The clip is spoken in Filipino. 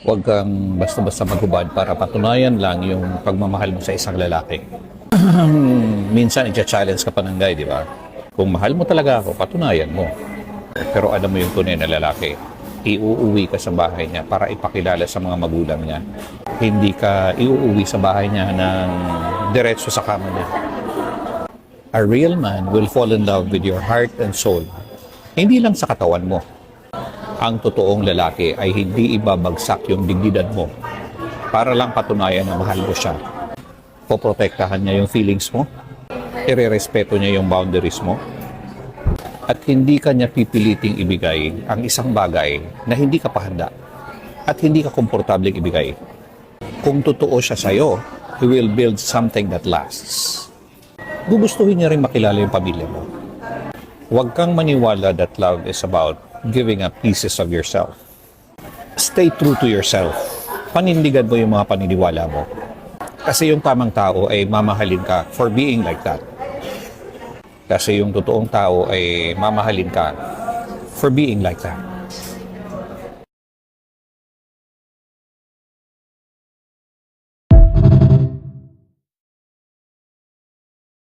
Huwag kang basta-basta maghubad para patunayan lang yung pagmamahal mo sa isang lalaki. Minsan, i-challenge ka pa ng guy, di ba? Kung mahal mo talaga ako, patunayan mo. Pero alam mo yung tunay na lalaki, iuuwi ka sa bahay niya para ipakilala sa mga magulang niya. Hindi ka iuuwi sa bahay niya ng diretso sa kama niya. A real man will fall in love with your heart and soul. Hindi lang sa katawan mo. Ang totoong lalaki ay hindi ibabagsak yung dignidad mo para lang patunayan na mahal mo siya. Poprotektahan niya yung feelings mo, irerespeto niya yung boundaries mo, at hindi ka niya pipiliting ibigay ang isang bagay na hindi ka pahanda at hindi ka komportableng ibigay. Kung totoo siya sa'yo, he will build something that lasts. Gugustuhin niya rin makilala yung pamilya mo. Huwag kang maniwala that love is about giving up pieces of yourself. Stay true to yourself. Panindigan mo yung mga paniniwala mo. Kasi yung tamang tao ay mamahalin ka for being like that. Kasi yung totoong tao ay mamahalin ka for being like that.